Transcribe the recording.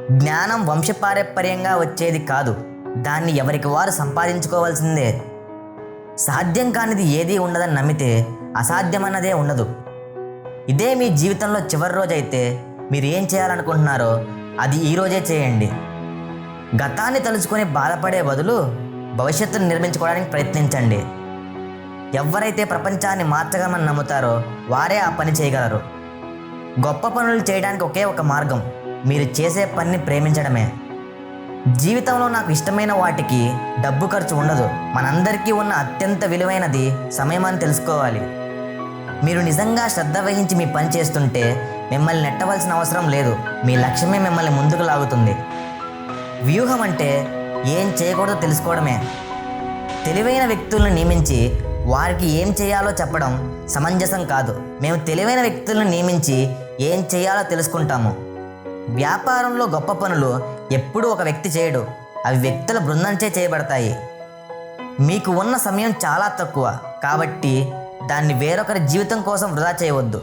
జ్ఞానం వంశపారంపర్యంగా వచ్చేది కాదు, దాన్ని ఎవరికి వారు సంపాదించుకోవాల్సిందే. సాధ్యం కానిది ఏదీ ఉండదని నమ్మితే అసాధ్యమన్నదే ఉండదు. ఇదే మీ జీవితంలో చివరి రోజైతే మీరు ఏం చేయాలనుకుంటున్నారో అది ఈరోజే చేయండి. గతాన్ని తలుచుకొని బాధపడే బదులు భవిష్యత్తును నిర్మించుకోవడానికి ప్రయత్నించండి. ఎవరైతే ప్రపంచాన్ని మార్చగలమని నమ్ముతారో వారే ఆ పని చేయగలరు. గొప్ప పనులు చేయడానికి ఒకే ఒక మార్గం, మీరు చేసే పనిని ప్రేమించడమే. జీవితంలో నాకు ఇష్టమైన వాటికి డబ్బు ఖర్చు ఉండదు. మనందరికీ ఉన్న అత్యంత విలువైనది సమయం అని తెలుసుకోవాలి. మీరు నిజంగా శ్రద్ధ వహించి మీ పని చేస్తుంటే మిమ్మల్ని నెట్టవలసిన అవసరం లేదు. మీ లక్ష్యమే మిమ్మల్ని ముందుకు లాగుతుంది. వ్యూహం అంటే ఏం చేయకూడదో తెలుసుకోవడమే. తెలివైన వ్యక్తులను నియమించి వారికి ఏం చేయాలో చెప్పడం సమంజసం కాదు. మేము తెలివైన వ్యక్తులను నియమించి ఏం చేయాలో తెలుసుకుంటాము. వ్యాపారంలో గొప్ప పనులు ఎప్పుడూ ఒక వ్యక్తి చేయడు, అవి వ్యక్తుల బృందంచే చేయబడతాయి. మీకు ఉన్న సమయం చాలా తక్కువ, కాబట్టి దాన్ని వేరొకరి జీవితం కోసం వృధా చేయవద్దు.